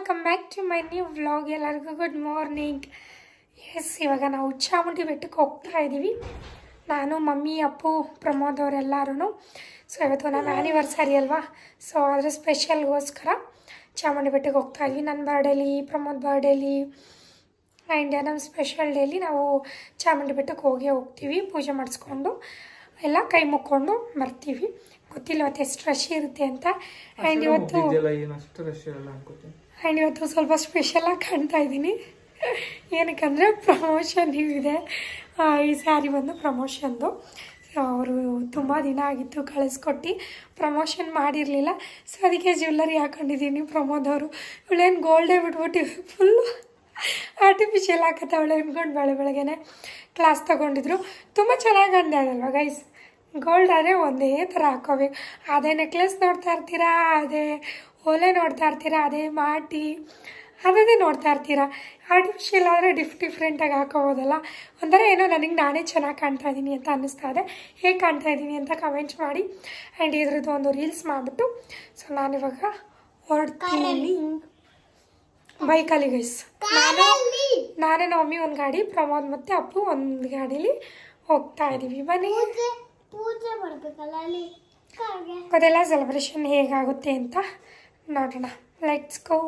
Welcome back to my new vlog. ಎಲ್ಲರಿಗೂ good morning. Yes, ಇವಾಗ ನಾವು ಚಾಮುಂಡಿ ಬೆಟ್ಟಕ್ಕೆ ಹೋಗ್ತಾ ಇದ್ದೀವಿ. ನಾನು, ಮಮ್ಮಿ, ಅಪ್ಪು, ಪ್ರಮೋದ್ ಅವರೆಲ್ಲರೂ. ಸೊ ಇವತ್ತು ನಮ್ಮ ಆ್ಯನಿವರ್ಸರಿ ಅಲ್ವಾ, ಸೊ ಅದರ ಸ್ಪೆಷಲ್ಗೋಸ್ಕರ ಚಾಮುಂಡಿ ಬೆಟ್ಟಕ್ಕೆ ಹೋಗ್ತಾ ಇದ್ವಿ. ನನ್ನ ಬರ್ಡೇಲಿ, ಪ್ರಮೋದ್ ಬರ್ಡೇಲಿ ಆ್ಯಂಡ್ ನಮ್ಮ ಸ್ಪೆಷಲ್ ಡೇಲಿ ನಾವು ಚಾಮುಂಡಿ ಬೆಟ್ಟಕ್ಕೆ ಹೋಗ್ತೀವಿ. ಪೂಜೆ ಮಾಡಿಸ್ಕೊಂಡು ಎಲ್ಲ ಕೈ ಮುಕ್ಕೊಂಡು ಬರ್ತೀವಿ. ಗೊತ್ತಿಲ್ಲ ಇವತ್ತು ಎಷ್ಟು ರಶ್ ಇರುತ್ತೆ ಅಂತ. ಆ್ಯಂಡ್ ಇವತ್ತು ಸ್ವಲ್ಪ ಸ್ಪೆಷಲಾಗಿ ಕಾಣ್ತಾ ಇದ್ದೀನಿ. ಏನಕ್ಕಂದರೆ ಪ್ರಮೋಷನ್ ಇದೆ. ಈ ಸ್ಯಾರಿ ಬಂದು ಪ್ರಮೋಷನ್ದು. ಅವರು ತುಂಬ ದಿನ ಆಗಿತ್ತು ಕಳಿಸ್ಕೊಟ್ಟು, ಪ್ರಮೋಷನ್ ಮಾಡಿರಲಿಲ್ಲ. ಸೊ ಅದಕ್ಕೆ ಜ್ಯುವೆಲ್ಲರಿ ಹಾಕೊಂಡಿದ್ದೀನಿ. ಪ್ರಮೋದ್ ಅವರು ಇವಳೇನು ಗೋಲ್ಡೇ ಬಿಟ್ಬಿಟ್ಟು ಫುಲ್ಲು ಆರ್ಟಿಫಿಷಿಯಲ್ ಹಾಕತ್ತವಳೆ ಅಂದ್ಕೊಂಡು ಬೆಳಗ್ಗೆನೆ ಕ್ಲಾಸ್ ತೊಗೊಂಡಿದ್ರು. ತುಂಬ ಚೆನ್ನಾಗಿ ಕಾಣ್ತಾ ಇದಲ್ವ ಗೈಸ್. ಗೋಲ್ಡ್ ಆದರೆ ಒಂದೇ ಥರ ಹಾಕೋಬೇಕು. ಅದೇ ನೆಕ್ಲೆಸ್ ನೋಡ್ತಾ ಇರ್ತೀರಾ, ಅದೇ ಓಲೆ ನೋಡ್ತಾ ಇರ್ತೀರಾ, ಅದೇ ಮಾಟಿ ಅದೇ ನೋಡ್ತಾ ಇರ್ತೀರಾ. ಆರ್ಟಿಫಿಷಿಯಲ್ ಆದರೆ ಡಿಫ್ರೆಂಟಾಗಿ ಹಾಕೋಬೋದಲ್ಲ. ಒಂಥರ ಏನೋ ನಾನೇ ಚೆನ್ನಾಗಿ ಕಾಣ್ತಾ ಇದ್ದೀನಿ ಅಂತ ಅನ್ನಿಸ್ತಾ ಇದೆ. ಹೇಗೆ ಕಾಣ್ತಾ ಇದ್ದೀನಿ ಅಂತ ಕಮೆಂಟ್ಸ್ ಮಾಡಿ. ಆ್ಯಂಡ್ ಇದ್ರದ್ದು ಒಂದು ರೀಲ್ಸ್ ಮಾಡಿಬಿಟ್ಟು ಸೊ ನಾನಿವಾಗ ಹೊರಡ್ತೀನಿ ಬೈಕಲ್ಲಿ ಗೈಸ್. ನಾನೇ ನಮ್ಮ ಮಮ್ಮಿ ಒಂದು ಗಾಡಿ, ಪ್ರಮೋದ್ ಮತ್ತು ಅಪ್ಪು ಒಂದು ಗಾಡೀಲಿ ಹೋಗ್ತಾ ಇದ್ದೀವಿ. ಬನ್ನಿ, ಪೂಜೆ ಮಾಡಬೇಕಲ್ಲ ಅಲ್ಲಿ, ಅದೆಲ್ಲ ಸೆಲೆಬ್ರೇಷನ್ ಹೇಗಾಗುತ್ತೆ ಅಂತ ನೋಡೋಣ. Let's go.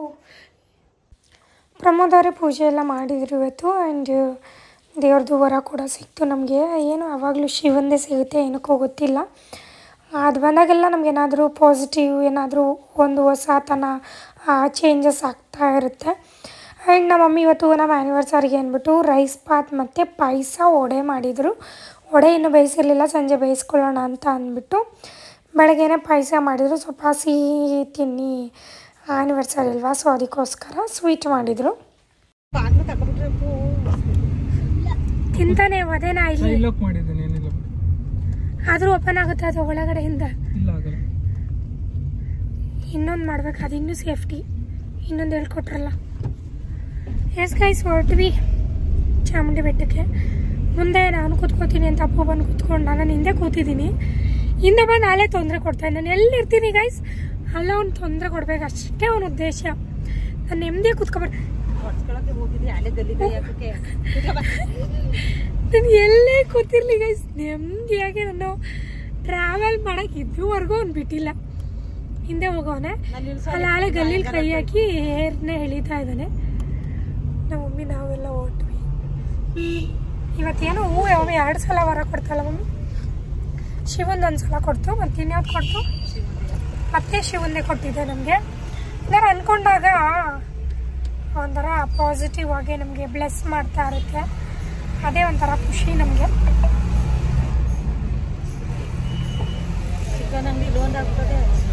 ಪ್ರಮೋದ್ ಅವರೇ ಪೂಜೆ ಎಲ್ಲ ಮಾಡಿದ್ರು ಇವತ್ತು. ಆ್ಯಂಡ್ ದೇವ್ರದ್ದು ವರ ಕೂಡ ಸಿಕ್ತು ನಮಗೆ. ಏನು ಆವಾಗಲೂ ಶಿವಂದೇ ಸಿಗುತ್ತೆ, ಏನಕ್ಕೂ ಗೊತ್ತಿಲ್ಲ. ಅದು ಬಂದಾಗೆಲ್ಲ ನಮಗೇನಾದರೂ ಪಾಸಿಟಿವ್, ಏನಾದರೂ ಒಂದು ಹೊಸತನ ಚೇಂಜಸ್ ಆಗ್ತಾ ಇರುತ್ತೆ. ಆ್ಯಂಡ್ ನಮ್ಮ ಮಮ್ಮಿ ಇವತ್ತು ನಮ್ಮ ಆ್ಯನಿವರ್ಸರಿಗೆ ಅಂದ್ಬಿಟ್ಟು ರೈಸ್ ಬಾತ್ ಮತ್ತು ಪಾಯಸ, ವಡೆ ಮಾಡಿದರು. ವಡೆ ಇನ್ನೂ ಬೇಯಿಸಿರಲಿಲ್ಲ, ಸಂಜೆ ಬೇಯಿಸ್ಕೊಳ್ಳೋಣ ಅಂತ ಅಂದ್ಬಿಟ್ಟು ಬೆಳಗ್ಗೆನೇ ಪಾಯಸ ಮಾಡಿದರು. ಸ್ವಲ್ಪ ಸಿಹಿ ತಿನ್ನಿ, ಆ್ಯನಿವರ್ಸರಿ ಅಲ್ವಾ, ಸೊ ಅದಕ್ಕೋಸ್ಕರ ಸ್ವೀಟ್ ಮಾಡಿದರು. ತಿಂತಾನೆ ಅದೇನಾ ಇಲ್ಲಿ ಆದರೂ ಓಪನ್ ಆಗುತ್ತೆ ಅದು ಒಳಗಡೆಯಿಂದ. ಇನ್ನೊಂದು ಮಾಡ್ಬೇಕು, ಅದು ಇನ್ನೂ ಸೇಫ್ಟಿ. ಇನ್ನೊಂದು ಹೇಳ್ಕೊಟ್ರಲ್ಲ. ಎಸ್ ಗೈಸ್, ಹೊರಟ್ವಿ ಚಾಮುಂಡಿ ಬೆಟ್ಟಕ್ಕೆ. ಮುಂದೆ ನಾನು ಕೂತ್ಕೋತೀನಿ ಅಂತ ಅಪ್ಪು ಬಂದು ಕೂತ್ಕೊಂಡು ನಾನು ಹಿಂದೆ ಕೂತಿದ್ದೀನಿ. ಹಿಂದೆ ಬಂದು ಅಲ್ಲೇ ತೊಂದರೆ ಕೊಡ್ತಾನೆ. ನಾನು ಎಲ್ಲಿರ್ತೀನಿ ಗೈಸ್ ಅಲ್ಲ ಅವ್ನು ತೊಂದರೆ ಕೊಡ್ಬೇಕು, ಅಷ್ಟೇ ಅವನ ಉದ್ದೇಶ. ನಾನು ನೆಮ್ಮದಿಯಾಗಿ ಕೂತ್ಕೊಬಾರ್ದು. ನಾನು ಎಲ್ಲೇ ಕೂತಿರ್ಲಿ ಗೈಸ್, ನೆಮ್ಮದಿಯಾಗಿ ನಾನು ಟ್ರಾವೆಲ್ ಮಾಡಕ್ಕೆ ಇದುವರೆಗೂ ಅವ್ನು ಬಿಟ್ಟಿಲ್ಲ. ಹಿಂದೆ ಹೋಗೋನೆ ಅಲ್ಲೇ ಗಲ್ಲಿಲಿ ಕೈ ಹಾಕಿ ಹೇರ್ನೇ ಎಳಿತಾ ಇದ್ದಾನೆ. ನಮ್ಮ ಮಮ್ಮಿ ನಾವೆಲ್ಲ ಹೊರಟ್ವಿ. ಇವತ್ತೇನು ಹೂವು ಒಮ್ಮೆ 2 ಸಲ ವರ ಕೊಡ್ತಲ್ಲ ಮಮ್ಮಿ. ಶಿವಂದು ಒಂದು ಸಲ ಕೊಡ್ತು, ಮತ್ತು ಇನ್ಯಾವ್ದು ಕೊಡ್ತು, ಮತ್ತೆ ಶಿವಂದೇ ಕೊಟ್ಟಿದ್ದೆ ನಮಗೆ. ಏನಾರು ಅಂದ್ಕೊಂಡಾಗ ಒಂಥರ ಪಾಸಿಟಿವ್ ಆಗಿ ನಮಗೆ ಬ್ಲೆಸ್ ಮಾಡ್ತಾ ಇರುತ್ತೆ. ಅದೇ ಒಂಥರ ಖುಷಿ ನಮಗೆ.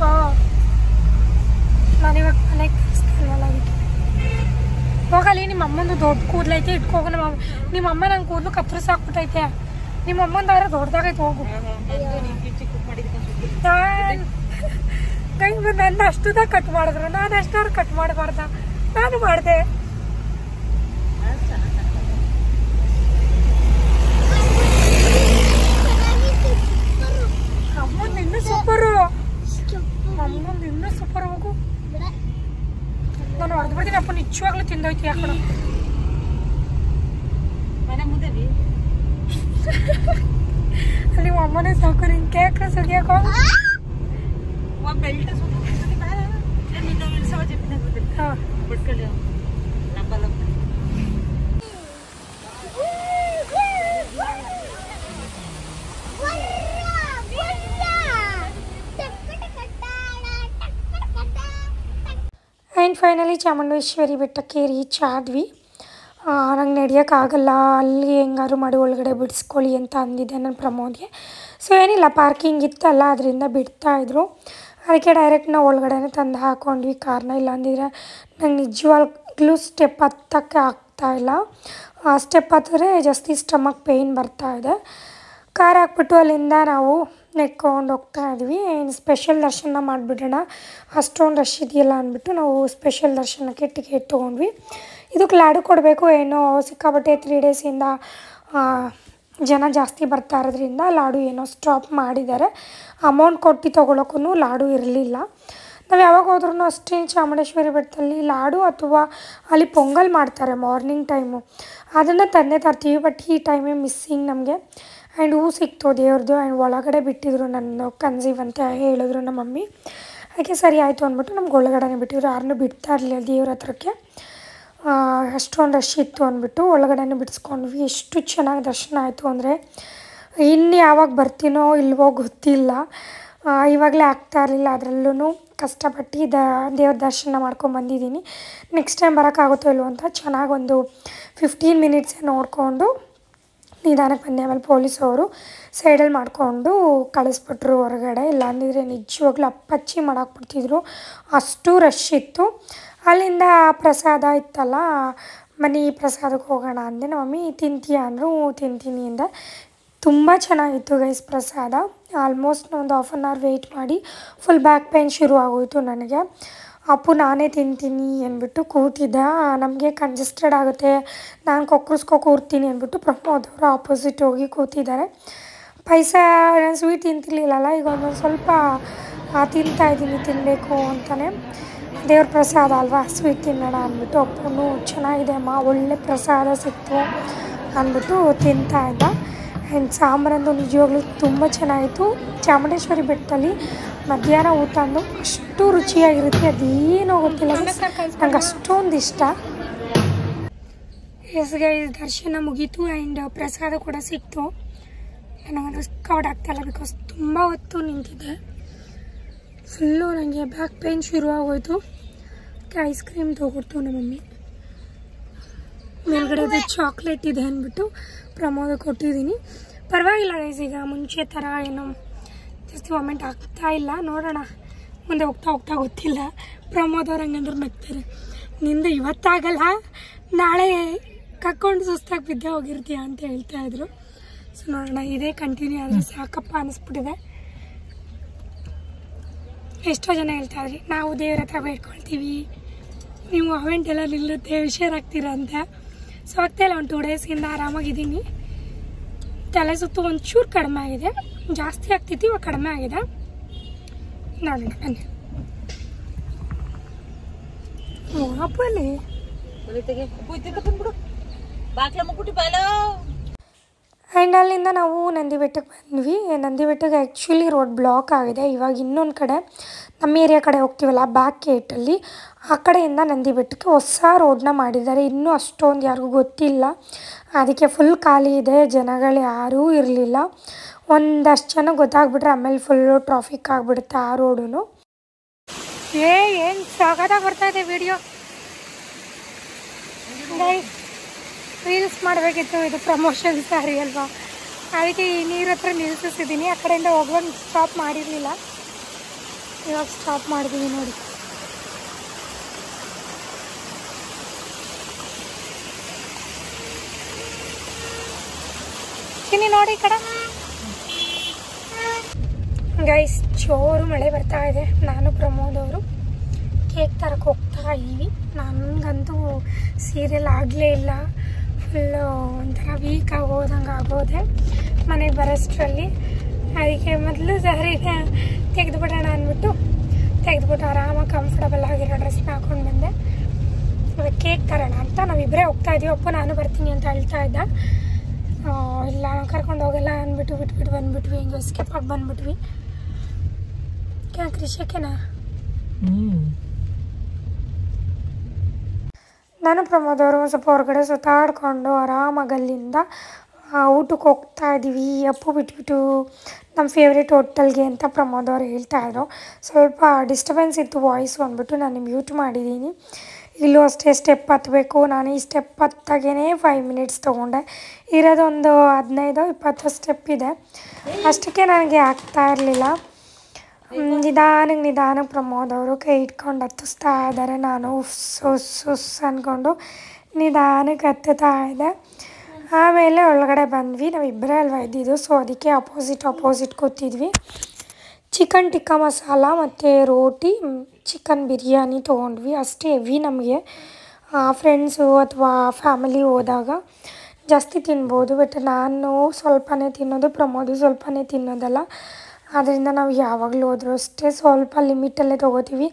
ಹಾಂ, ನಾನಿವಾಗ ಮನೆಗೆ ಕಳಿಸ್ತೀನಲ್ಲ ಅದಕ್ಕೆ ಹೋಗಲಿ. ನಿಮ್ಮ ಅಮ್ಮಂದು ದೊಡ್ಡ ಕೂದಲೈತೆ, ಇಟ್ಕೋಗು. ನಿಮ್ಮ ಅಮ್ಮ ನಂಗೆ ಕೂದಲು ಕತ್ತರಿಸಿ ಹಾಕ್ಬಿಟ್ಟೈತೆ. ನಿಮ್ಮ ಅಮ್ಮಂದಾದ್ರೆ ದೊಡ್ಡದಾಗೈತೆ, ಹೋಗು. ನನ್ನ ಅಷ್ಟುದಾಗ ಕಟ್ ಮಾಡಿದ್ರು, ನಾನು ಅಷ್ಟಾದ್ರು ಕಟ್ ಮಾಡಬಾರ್ದ? ನಾನು ಮಾಡಿದೆ. ಅಮ್ಮಂದು ಇನ್ನೂ ಸೂಪರು, ಅಮ್ಮಂದು ಇನ್ನೂ ಸೂಪರ್. ಹೋಗು, ನಾನು ಹೊಡೆದು ಬಿಡ್ತೀನಿ. ಅಪ್ಪ ನಿಜವಾಗ್ಲೂ ತಿಂದೋಯ್ತು ಯಾಕಣ. ಅಲ್ಲಿ ಅಮ್ಮನೇ ಸಾಕು, ನಿನ್ ಕೇಕ್ ಸುಗಿಯಾಕೋ. ಆ್ಯಂಡ್ ಫೈನಲಿ ಚಾಮುಂಡೇಶ್ವರಿ ಬೆಟ್ಟಕ್ಕೆ ರೀಚ್ ಆದ್ವಿ. ನಂಗೆ ನಡೆಯೋಕ್ಕಾಗಲ್ಲ, ಅಲ್ಲಿ ಹೆಂಗಾರು ಮಾಡಿ ಒಳಗಡೆ ಬಿಡಿಸ್ಕೊಳ್ಳಿ ಅಂತ ಅಂದಿದ್ದೆ ನನ್ನ ಪ್ರಮೋದ್ಗೆ. ಸೊ ಏನಿಲ್ಲ, ಪಾರ್ಕಿಂಗ್ ಇತ್ತಲ್ಲ ಅದರಿಂದ ಬಿಡ್ತಾಯಿದ್ರು. ಅದಕ್ಕೆ ಡೈರೆಕ್ಟ್ ನಾವು ಒಳಗಡೆ ತಂದು ಹಾಕ್ಕೊಂಡ್ವಿ ಕಾರ್ನ. ಇಲ್ಲ ಅಂದಿದ್ರೆ ನಂಗೆ ನಿಜವಾಗ್ಲೂ ಸ್ಟೆಪ್ ಹತ್ತಕ್ಕೆ ಆಗ್ತಾಯಿಲ್ಲ. ಸ್ಟೆಪ್ ಹತ್ತಿದ್ರೆ ಜಾಸ್ತಿ ಸ್ಟಮಕ್ ಪೇಯ್ನ್ ಬರ್ತಾಯಿದೆ. ಕಾರ್ ಹಾಕ್ಬಿಟ್ಟು ಅಲ್ಲಿಂದ ನಾವು ನೆಕ್ಕೊಂಡು ಹೋಗ್ತಾ ಇದ್ವಿ. ಸ್ಪೆಷಲ್ ದರ್ಶನ ಮಾಡಿಬಿಡೋಣ, ಅಷ್ಟೊಂದು ರಶ್ ಇದೆಯಲ್ಲ ಅಂದ್ಬಿಟ್ಟು ನಾವು ಸ್ಪೆಷಲ್ ದರ್ಶನಕ್ಕೆ ಟಿಕೆಟ್ ತೊಗೊಂಡ್ವಿ. ಇದಕ್ಕೆ ಲಾಡು ಕೊಡಬೇಕು ಏನೋ, ಸಿಕ್ಕಾಬಟ್ಟೆ 3 ಡೇಸಿಂದ ಜನ ಜಾಸ್ತಿ ಬರ್ತಾ ಇರೋದ್ರಿಂದ ಲಾಡು ಏನೋ ಸ್ಟಾಪ್ ಮಾಡಿದ್ದಾರೆ. ಅಮೌಂಟ್ ಕೊಟ್ಟು ತೊಗೊಳಕ್ಕೂ ಲಾಡು ಇರಲಿಲ್ಲ. ನಾವು ಯಾವಾಗ ಹೋದ್ರೂ ಅಷ್ಟೇ ಚಾಮುಂಡೇಶ್ವರಿ ಬೆಟ್ಟದಲ್ಲಿ ಲಾಡು ಅಥವಾ ಅಲ್ಲಿ ಪೊಂಗಲ್ ಮಾಡ್ತಾರೆ ಮಾರ್ನಿಂಗ್ ಟೈಮು, ಅದನ್ನು ತಂದೆ ತರ್ತೀವಿ. ಬಟ್ ಈ ಟೈಮೇ ಮಿಸ್ಸಿಂಗ್ ನಮಗೆ. ಆ್ಯಂಡ್ ಹೂ ಸಿಕ್ತು ದೇವ್ರದ್ದು. ಆ್ಯಂಡ್ ಒಳಗಡೆ ಬಿಟ್ಟಿದ್ರು, ನನ್ನ ಕನ್ಸೀವ್ ಅಂತ ಹೇಳಿದ್ರು ನಮ್ಮ ಮಮ್ಮಿ. ಅದಕ್ಕೆ ಸರಿ ಆಯಿತು ಅಂದ್ಬಿಟ್ಟು ನಮ್ಗೆ ಒಳಗಡೆ ಬಿಟ್ಟಿದ್ರು. ಯಾರನ್ನೂ ಬಿಡ್ತಾ ಇರಲಿಲ್ಲ ದೇವ್ರ ಹತ್ರಕ್ಕೆ, ಅಷ್ಟೊಂದು ರಶ್ ಇತ್ತು ಅಂದ್ಬಿಟ್ಟು ಒಳಗಡೆ ಬಿಡಿಸ್ಕೊಂಡ್ವಿ. ಎಷ್ಟು ಚೆನ್ನಾಗಿ ದರ್ಶನ ಆಯಿತು ಅಂದರೆ, ಇನ್ನು ಯಾವಾಗ ಬರ್ತೀನೋ ಇಲ್ವೋ ಗೊತ್ತಿಲ್ಲ. ಇವಾಗಲೇ ಆಗ್ತಾ ಇರಲಿಲ್ಲ, ಅದರಲ್ಲೂ ಕಷ್ಟಪಟ್ಟು ದೇವ್ರ ದರ್ಶನ ಮಾಡ್ಕೊಂಬಂದಿದ್ದೀನಿ. ನೆಕ್ಸ್ಟ್ ಟೈಮ್ ಬರೋಕ್ಕಾಗುತ್ತೋ ಇಲ್ವೋ ಅಂತ ಚೆನ್ನಾಗಿ ಒಂದು 15 ಮಿನಿಟ್ಸೇ ನೋಡಿಕೊಂಡು ನಿಧಾನಕ್ಕೆ ಬಂದೆ. ಆಮೇಲೆ ಪೊಲೀಸವರು ಸೈಡಲ್ಲಿ ಮಾಡಿಕೊಂಡು ಕಳಿಸ್ಬಿಟ್ರು ಹೊರಗಡೆ. ಇಲ್ಲಾಂದಿದ್ರೆ ನಿಜವಾಗ್ಲೂ ಅಪ್ಪಚ್ಚಿ ಮಾಡಾಕ್ಬಿಡ್ತಿದ್ರು, ಅಷ್ಟು ರಶ್ ಇತ್ತು. ಅಲ್ಲಿಂದ ಪ್ರಸಾದ ಇತ್ತಲ್ಲ, ಮನೆ ಪ್ರಸಾದಕ್ಕೆ ಹೋಗೋಣ ಅಂದೆ. ನಮ್ಮ ಮಮ್ಮಿ ತಿಂತೀಯ ಅಂದರು, ತಿಂತೀನಿ ಅಂದೆ. ತುಂಬ ಚೆನ್ನಾಗಿತ್ತು ಗೈಸ್ ಪ್ರಸಾದ. ಆಲ್ಮೋಸ್ಟ್ ಒಂದು ಹಾಫ್ ಆನ್ ಅವರ್ ವೆಯ್ಟ್ ಮಾಡಿ ಫುಲ್ ಬ್ಯಾಕ್ ಪೇನ್ ಶುರು ಆಗೋಯಿತು ನನಗೆ. ಅಪ್ಪು ನಾನೇ ತಿಂತೀನಿ ಅಂದ್ಬಿಟ್ಟು ಕೂತಿದ್ದ. ನಮಗೆ ಕಂಜೆಸ್ಟೆಡ್ ಆಗುತ್ತೆ, ನಾನು ಕೊಕ್ಕರಿಸ್ಕೊ ಕೂರ್ತೀನಿ ಅಂದ್ಬಿಟ್ಟು ಪ್ರಮೋದ್ ಅವರು ಆಪೋಸಿಟ್ ಹೋಗಿ ಕೂತಿದ್ದಾರೆ. ನಾನು ಸ್ವೀಟ್ ತಿಂತಿರ್ಲಿಲ್ಲಲ್ಲ, ಈಗ ಒಂದೊಂದು ಸ್ವಲ್ಪ ತಿಂತಾಯಿದ್ದೀನಿ, ತಿನ್ನಬೇಕು ಅಂತಲೇ. ದೇವ್ರ ಪ್ರಸಾದ ಅಲ್ವಾ, ಸ್ವೀಟ್ ತಿನ್ನೋಣ ಅಂದ್ಬಿಟ್ಟು ಅಪ್ಪನೂ ಚೆನ್ನಾಗಿದೆ ಅಮ್ಮ, ಒಳ್ಳೆ ಪ್ರಸಾದ ಸಿಕ್ತು ಅಂದ್ಬಿಟ್ಟು ತಿಂತಾ ಇದ್ದ. ಆ್ಯಂಡ್ ಸಾಂಬಾರಂದು ನಿಜವಾಗ್ಲೂ ತುಂಬ ಚೆನ್ನಾಗಿತ್ತು. ಚಾಮುಂಡೇಶ್ವರಿ ಬೆಟ್ಟದಲ್ಲಿ ಮಧ್ಯಾಹ್ನ ಊಟ ಅಂದು ಅಷ್ಟು ರುಚಿಯಾಗಿರುತ್ತೆ, ಅದೇನೋ ಗೊತ್ತಿಲ್ಲ, ನಂಗೆ ಅಷ್ಟೊಂದು ಇಷ್ಟ. ದರ್ಶನ ಮುಗೀತು ಆ್ಯಂಡ್ ಪ್ರಸಾದ ಕೂಡ ಸಿಕ್ತು. ನನಗದು ಕವರ್ಡ್ ಆಗ್ತಾಯಿಲ್ಲ, ಬಿಕಾಸ್ ತುಂಬ ಹೊತ್ತು ನಿಂತಿದ್ದೆ. ಫುಲ್ಲು ನನಗೆ ಬ್ಯಾಕ್ ಪೇನ್ ಶುರು ಆಗೋಯ್ತು. ಐಸ್ ಕ್ರೀಮ್ ತೊಗೊಡ್ತು ನಮ್ಮ ಮಮ್ಮಿ. ಮೇಲ್ಗಡೆ ಚಾಕ್ಲೇಟ್ ಇದೆ ಅಂದ್ಬಿಟ್ಟು ಪ್ರಮೋದ ಕೊಟ್ಟಿದ್ದೀನಿ. ಪರವಾಗಿಲ್ಲ ಗೈಸ್, ಈಗ ಮುಂಚೆ ಥರ ಏನೋ ಜಾಸ್ತಿ ವಾಮೆಂಟ್ ಆಗ್ತಾ ಇಲ್ಲ. ನೋಡೋಣ ಮುಂದೆ ಹೋಗ್ತಾ ಹೋಗ್ತಾ ಗೊತ್ತಿಲ್ಲ. ಪ್ರಮೋದ್ ಅವ್ರು ಹಂಗಂದ್ರೆ ನಗ್ತಾರೆ, ನಿಂದು ಇವತ್ತಾಗಲ್ಲ ನಾಳೆ ಕಕ್ಕೊಂಡು ಸುಸ್ತಾಗಿ ಬಿದ್ದೆ ಹೋಗಿರ್ತೀಯ ಅಂತ ಹೇಳ್ತಾಯಿದ್ರು. ಸೊ ನೋಡೋಣ, ಇದೇ ಕಂಟಿನ್ಯೂ ಆದರೆ ಸಾಕಪ್ಪ ಅನ್ನಿಸ್ಬಿಟ್ಟಿದೆ. ಎಷ್ಟೋ ಜನ ಹೇಳ್ತಾಯಿದ್ರಿ, ನಾವು ದೇವ್ರ ಹತ್ರ ಬೇಡ್ಕೊಳ್ತೀವಿ, ನೀವು ಅವೆಂಟ್ ಎಲ್ಲ ನಿಲ್ಲುತ್ತೆ, ಹುಷಾರಾಗ್ತೀರ ಅಂತ. ಸೊ ಆಗ್ತಾಯಿಲ್ಲ, ಒಂದು 2 ಡೇಸಿಂದ ಆರಾಮಾಗಿದ್ದೀನಿ. ತಲೆ ಸುತ್ತು ಒಂಚೂರು ಕಡಿಮೆ ಆಗಿದೆ, ಜಾಸ್ತಿ ಆಗ್ತಿತ್ತು, ಇವಾಗ ಕಡಿಮೆ ಆಗಿದೆ. ನೋಡೋಣ ಬನ್ನಿ. ಅಪ್ಪಲ್ಲಿ ಆ್ಯಂಡ್ ಅಲ್ಲಿಂದ ನಾವು ನಂದಿ ಬೆಟ್ಟಕ್ಕೆ ಬಂದ್ವಿ. ನಂದಿ ಬೆಟ್ಟಕ್ಕೆ ಆ್ಯಕ್ಚುಲಿ ರೋಡ್ ಬ್ಲಾಕ್ ಆಗಿದೆ. ಇವಾಗ ಇನ್ನೊಂದು ಕಡೆ ನಮ್ಮ ಏರಿಯಾ ಕಡೆ ಹೋಗ್ತೀವಲ್ಲ, ಬ್ಯಾಕ್ ಗೇಟಲ್ಲಿ, ಆ ಕಡೆಯಿಂದ ನಂದಿ ಬೆಟ್ಟಕ್ಕೆ ಹೊಸ ರೋಡನ್ನ ಮಾಡಿದ್ದಾರೆ. ಇನ್ನೂ ಅಷ್ಟೊಂದು ಯಾರಿಗೂ ಗೊತ್ತಿಲ್ಲ, ಅದಕ್ಕೆ ಫುಲ್ ಖಾಲಿ ಇದೆ, ಜನಗಳು ಯಾರೂ ಇರಲಿಲ್ಲ. ಒಂದಷ್ಟು ಜನ ಗೊತ್ತಾಗ್ಬಿಟ್ರೆ ಆಮೇಲೆ ಫುಲ್ಲು ಟ್ರಾಫಿಕ್ ಆಗಿಬಿಡುತ್ತೆ ಆ ರೋಡು. ಏನು ಸಾಕಾಗಿ ಬರ್ತಾಯಿದೆ ವಿಡಿಯೋ. ರೀಲ್ಸ್ ಮಾಡಬೇಕಿತ್ತು, ಇದು ಪ್ರಮೋಷನ್ ಸಾರಿ ಅಲ್ವಾ, ಅದಕ್ಕೆ ಈ ನೀರ ಹತ್ರ ನಿಲ್ಲಿಸಿದ್ದೀನಿ. ಆ ಕಡೆಯಿಂದ ಹೋಗುವಾಗ ಸ್ಟಾಪ್ ಮಾಡಿರಲಿಲ್ಲ, ಇವಾಗ ಸ್ಟಾಪ್ ಮಾಡಿದ್ದೀವಿ ನೋಡಿ. ಚಿನ್ನಿ ನೋಡಿ ಈ ಕಡೆ ಗೈಸ್, ಜೋರು ಮಳೆ ಬರ್ತಾ ಇದೆ. ನಾನು ಪ್ರಮೋದ್ ಅವರು ಕೇಕ್ ತರಕ್ಕೆ ಹೋಗ್ತಾ ಇದ್ದೀವಿ. ನನಗಂತೂ ಸೀರಿಯಲ್ ಆಗಲೇ ಇಲ್ಲ, ಫುಲ್ಲು ಒಂಥರ ವೀಕ್ ಆಗೋದಂಗೆ ಆಗೋದೆ ಮನೆಗೆ ಬರೋಷ್ಟರಲ್ಲಿ. ಅದಕ್ಕೆ ಮೊದಲು ಸಾರಿಗೆ ತೆಗೆದುಬಿಡೋಣ ಅಂದ್ಬಿಟ್ಟು ತೆಗೆದುಬಿಟ್ಟು ಆರಾಮಾಗಿ ಕಂಫರ್ಟಬಲ್ ಆಗಿರೋ ಡ್ರೆಸ್ನ ಹಾಕೊಂಡು ಬಂದೆ. ಇವಾಗ ಕೇಕ್ ತರೋಣ ಅಂತ ನಾವಿಬ್ಬರೇ ಹೋಗ್ತಾ ಇದ್ದೀವಿ. ಅಪ್ಪ ನಾನು ಬರ್ತೀನಿ ಅಂತ ಹೇಳ್ತಾ ಇದ್ದ. ಇಲ್ಲ ಕರ್ಕೊಂಡು ಹೋಗಲ್ಲ ಅಂದ್ಬಿಟ್ಟು ಬಿಟ್ಬಿಟ್ಟು ಬಂದುಬಿಟ್ವಿ, ಹಿಂಗೆ ಎಸ್ಕೇಪ್ ಆಗಿ ಬಂದುಬಿಟ್ವಿ. ಕೃಷಿಕೇನಾ ನಾನು ಪ್ರಮೋದ್ ಅವರು ಸ್ವಲ್ಪ ಹೊರಗಡೆ ಸುತ್ತಾಡಿಕೊಂಡು ಆರಾಮಾಗಿ ಅಲ್ಲಿಂದ ಊಟಕ್ಕೆ ಹೋಗ್ತಾ ಇದ್ದೀವಿ. ಅಪ್ಪು ಬಿಟ್ಬಿಟ್ಟು ನಮ್ಮ ಫೇವ್ರೇಟ್ ಹೋಟೆಲ್ಗೆ ಅಂತ ಪ್ರಮೋದ್ ಅವರು ಹೇಳ್ತಾಯಿದ್ರು. ಸ್ವಲ್ಪ ಡಿಸ್ಟರ್ಬೆನ್ಸ್ ಇತ್ತು ವಾಯ್ಸು ಅಂದ್ಬಿಟ್ಟು ನಾನು ಮ್ಯೂಟ್ ಮಾಡಿದ್ದೀನಿ. ಇಲ್ಲೂ ಅಷ್ಟೇ ಸ್ಟೆಪ್ ಹತ್ತಬೇಕು. ನಾನು ಈ ಸ್ಟೆಪ್ ಹತ್ತಾಗೇ 5 ಮಿನಿಟ್ಸ್ ತೊಗೊಂಡೆ. ಇರೋದೊಂದು 15-20 ಸ್ಟೆಪ್ ಇದೆ. ಅಷ್ಟಕ್ಕೆ ನನಗೆ ಆಗ್ತಾ ಇರಲಿಲ್ಲ. ನಿಧಾನಕ್ಕೆ ಪ್ರಮೋದ್ ಅವರು ಕೈ ಇಟ್ಕೊಂಡು ಹತ್ತಿಸ್ತಾ ಇದ್ದಾರೆ. ನಾನು ಸುಸ್ ಅಂದ್ಕೊಂಡು ನಿಧಾನಕ್ಕೆ ಹತ್ತುತ್ತಾ ಇದ್ದೆ. ಆಮೇಲೆ ಒಳಗಡೆ ಬಂದ್ವಿ. ನಾವಿಬ್ಬರೇ ಅಲ್ವಾ ಇದ್ದಿದ್ದು, ಸೊ ಅದಕ್ಕೆ ಅಪೋಸಿಟ್ ಕೂತಿದ್ವಿ. ಚಿಕನ್ ಟಿಕ್ಕಾ ಮಸಾಲ ಮತ್ತು ರೋಟಿ, ಚಿಕನ್ ಬಿರಿಯಾನಿ ತೊಗೊಂಡ್ವಿ. ಅಷ್ಟೇ ಹೆವಿ ನಮಗೆ. ಫ್ರೆಂಡ್ಸು ಅಥವಾ ಫ್ಯಾಮಿಲಿ ಹೋದಾಗ ಜಾಸ್ತಿ ತಿನ್ಬೋದು. ಬಟ್ ನಾನು ಸ್ವಲ್ಪನೇ ತಿನ್ನೋದು, ಪ್ರಮೋದು ಸ್ವಲ್ಪನೇ ತಿನ್ನೋದಲ್ಲ. ಆದ್ದರಿಂದ ನಾವು ಯಾವಾಗಲೂ ಹೋದ್ರೂ ಅಷ್ಟೇ ಸ್ವಲ್ಪ ಲಿಮಿಟಲ್ಲೇ ತೊಗೋತೀವಿ.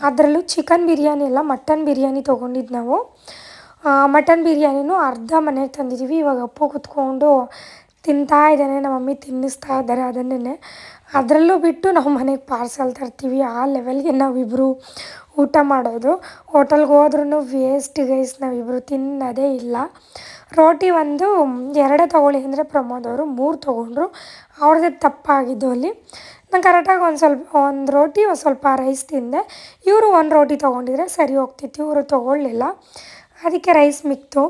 ಅದರಲ್ಲೂ ಚಿಕನ್ ಬಿರಿಯಾನಿ ಎಲ್ಲ ಮಟನ್ ಬಿರಿಯಾನಿ ತೊಗೊಂಡಿದ್ದು ನಾವು. ಮಟನ್ ಬಿರಿಯಾನಿನೂ ಅರ್ಧ ಮನೆಗೆ ತಂದಿದ್ದೀವಿ. ಇವಾಗ ಅಪ್ಪು ಕೂತ್ಕೊಂಡು ತಿಂತಾ ಇದ್ದಾನೆ, ನಮ್ಮ ಮಮ್ಮಿ ತಿನ್ನಿಸ್ತಾ ಇದ್ದಾರೆ ಅದನ್ನೇ. ಅದರಲ್ಲೂ ಬಿಟ್ಟು ನಾವು ಮನೆಗೆ ಪಾರ್ಸಲ್ ತರ್ತೀವಿ. ಆ ಲೆವೆಲ್ಗೆ ನಾವಿಬ್ಬರು ಊಟ ಮಾಡೋದು. ಹೋಟೆಲ್ಗೆ ಹೋದ್ರೂ ವೇಸ್ಟ್ ಗೈಸ್, ನಾವಿಬ್ಬರು ತಿನ್ನೋದೇ ಇಲ್ಲ. ರೋಟಿ ಒಂದು 2 ತೊಗೊಳ್ಳಿ ಅಂದರೆ ಪ್ರಮೋದ್ ಅವರು 3 ತೊಗೊಂಡ್ರು. ಅವ್ರದ್ದೇ ತಪ್ಪಾಗಿದ್ದು ಅಲ್ಲಿ. ನಾನು ಕರೆಕ್ಟಾಗಿ ಒಂದು ರೋಟಿ ಸ್ವಲ್ಪ ರೈಸ್ ತಿಂದೆ. ಇವರು 1 ರೋಟಿ ತೊಗೊಂಡಿದ್ರೆ ಸರಿ ಹೋಗ್ತಿತ್ತು. ಇವರು ತೊಗೊಳ್ಳಿಲ್ಲ, ಅದಕ್ಕೆ ರೈಸ್ ಮಿಕ್ತು.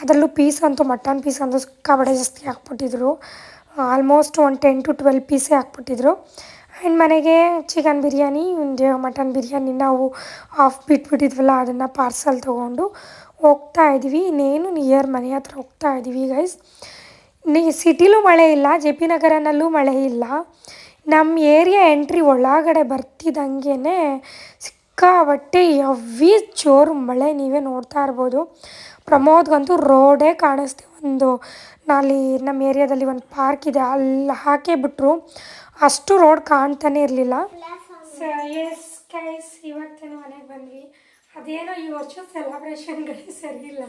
ಅದರಲ್ಲೂ ಪೀಸ್ ಅಂತೂ ಮಟನ್ ಪೀಸ್ ಅಂತೂ ಸಿಕ್ಕಾಪಟ್ಟೆ ಜಾಸ್ತಿ ಹಾಕ್ಬಿಟ್ಟಿದ್ರು. ಆಲ್ಮೋಸ್ಟ್ ಒಂದು 10 to 12 ಪೀಸೇ ಹಾಕ್ಬಿಟ್ಟಿದ್ರು. ಆ್ಯಂಡ್ ಮನೆಗೆ ಚಿಕನ್ ಬಿರಿಯಾನಿ ಮಟನ್ ಬಿರಿಯಾನಿ ನಾವು ಆಫ್ ಬಿಟ್ಬಿಟ್ಟಿದ್ವಲ್ಲ, ಅದನ್ನು ಪಾರ್ಸಲ್ ತೊಗೊಂಡು ಹೋಗ್ತಾ ಇದ್ವಿ. ಇನ್ನೇನು ನಿಯರ್ ಮನೆ ಹತ್ರ ಹೋಗ್ತಾ ಇದ್ದೀವಿ ಗೈಸ್. ಸಿಟಿಲೂ ಮಳೆ ಇಲ್ಲ, ಜೆ ಪಿ ನಗರನಲ್ಲೂ ಮಳೆ ಇಲ್ಲ. ನಮ್ಮ ಏರಿಯಾ ಎಂಟ್ರಿ ಒಳಗಡೆ ಬರ್ತಿದ್ದಂಗೆ ಸಿಕ್ಕಾಪಟ್ಟೆ ಹೆವಿ ಜೋರು ಮಳೆ, ನೀವೇ ನೋಡ್ತಾ ಇರ್ಬೋದು. ಪ್ರಮೋದ್ಗಂತೂ ರೋಡೇ ಕಾಣಿಸ್ತೀವಿ. ನಾಲಿ ನಮ್ಮ ಏರಿಯಾದಲ್ಲಿ ಒಂದು ಪಾರ್ಕ್ ಇದೆ, ಅಲ್ಲಿ ಹಾಕೇ ಬಿಟ್ರು. ಅಷ್ಟು ರೋಡ್ ಕಾಣ್ತಾನೆ ಇರಲಿಲ್ಲ. ಎಸ್ ಗೈಸ್, ಇವತ್ತೇನು ಮನೆಗೆ ಬಂದ್ವಿ. ಅದೇನೋ ಈ ವರ್ಷ ಸೆಲೆಬ್ರೇಷನ್ಗಳೇ ಸರಿ ಇಲ್ಲ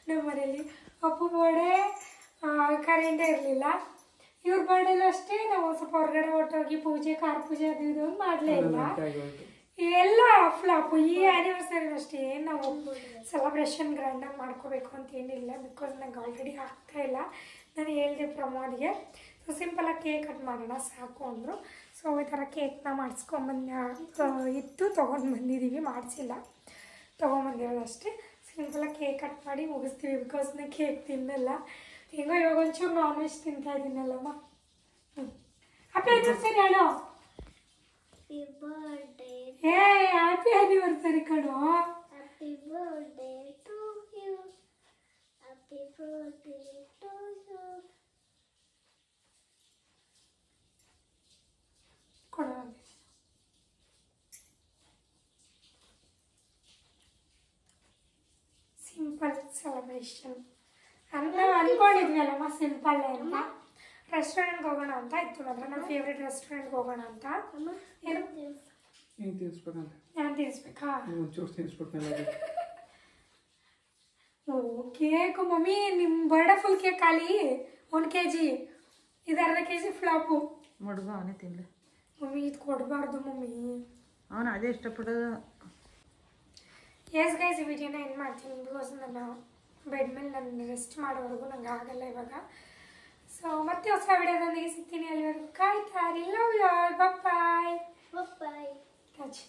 ನಮ್ಮ ಮನೇಲಿ. ಅಪ್ಪು ಬರ್ಡೇ ಕರೆಂಟೇ ಇರಲಿಲ್ಲ. ಇವ್ರ ಬರ್ಡೇಲೂ ಅಷ್ಟೇ ನಾವು ಸ್ವಲ್ಪ ಹೊರಗಡೆ ಹೊರಟೋಗಿ ಪೂಜೆ, ಕಾರ್ ಪೂಜೆ ಅದು ಇದು ಮಾಡಲೇ ಇಲ್ಲ. ಎಲ್ಲ ಫ್ಲಾಪು. ಈ ಆ್ಯನಿವರ್ಸರಿ ಅಷ್ಟೇ ನಾವು ಸೆಲೆಬ್ರೇಷನ್ ಗ್ರ್ಯಾಂಡಾಗಿ ಮಾಡ್ಕೋಬೇಕು ಅಂತ ಏನಿಲ್ಲ, ಬಿಕಾಸ್ ನಂಗೆ ಆಲ್ರೆಡಿ ಆಗ್ತಾಯಿಲ್ಲ. ನಾನು ಹೇಳಿದೆ ಪ್ರಮೋದ್ಗೆ, ಸೊ ಸಿಂಪಲಾಗಿ ಕೇಕ್ ಕಟ್ ಮಾಡೋಣ ಸಾಕು ಅಂದರು. ಸೊ ಈ ಥರ ಕೇಕ್ನ ತೊಗೊಂಡು ಬಂದಿದ್ದೀವಿ, ಮಾಡಿಸಿಲ್ಲ, ತೊಗೊಂಬಂದಿರೋದು ಅಷ್ಟೇ. ಸಿಂಪಲಾಗಿ ಕೇಕ್ ಕಟ್ ಮಾಡಿ ಮುಗಿಸ್ತೀವಿ, ಬಿಕಾಸ್ ನಾನು ಕೇಕ್ ತಿನ್ನಲ್ಲ. ಹೆಂಗೋ ಇವಾಗ ಒಂಚೂರು ನಾನ್ ವೆಜ್ ತಿಂತಾ ಇದ್ದೀನಲ್ಲಮ್ಮ. ಹ್ಯಾಪಿ ಆ್ಯನಿವರ್ಸರಿ ಅಣ್ಣ. ಹ್ಯಾಪಿ ಆ್ಯನಿವರ್ಸರಿ ಕಣೋ. Happy birthday to you. Happy birthday to you. ಕೊಡೋ. ಸಿಂಪಲ್ ಸೆಲೆಬ್ರೇಷನ್ ಅಂತ ಅಂದ್ಕೊಂಡಿದ್ವಿ ಅಲ್ಲಮ್ಮ, ಸಿಂಪಲ್ಲೇ ಅಂತ. ರೆಸ್ಟೋರೆಂಟ್ಗೆ ಹೋಗೋಣ ಅಂತ ಇತ್ತು, ಮಾತ್ರ ನಮ್ಮ ಫೇವ್ರೆಟ್ ರೆಸ್ಟೋರೆಂಟ್ಗೆ ಹೋಗೋಣ ಅಂತ. ಏನು ತಿನ್ನಿಸ್ಬೇಕಂತ? ನಾನು ತಿನ್ನಿಸ್ಬೇಕಾ? ಓ ಕೇಕು ಮಮ್ಮಿ, ನಿಮ್ಮ ಬರ್ಡೇ ಫುಲ್ ಕೇಕ್ ಖಾಲಿ 1 kg, ಇದು ಅರ್ಧ kg ಫ್ಲಾಪು. ಮಡ್ಗ ಅವನೇ ತಿನ್ನಲಿ ಮಮ್ಮಿ, ಇದು ಕೊಡಬಾರ್ದು ಮಮ್ಮಿ, ಅವನು ಅದೇ ಇಷ್ಟಪಡೋದು. ಎಸ್ ಗೈಸ್, ಈ ವಿಡಿಯೋನ ಏನು ಮಾಡ್ತೀನಿ, ಬಿಕಾಸ್ ನಾನು ಬೆಡ್ ಮೇಲೆ ನಾನು ರೆಸ್ಟ್ ಮಾಡೋವರೆಗೂ ನಂಗೆ ಆಗಲ್ಲ ಇವಾಗ. ಸೊ ಮತ್ತೆ ಹೊಸ ವಿಡಿಯೋದೊಂದಿಗೆ ಸಿಗ್ತೀನಿ. ಅಲ್ಲಿವರೆಗೂ ಕಾಯ್ತಾ ಇರಿ. Love you all. Bye. Bye. Touch.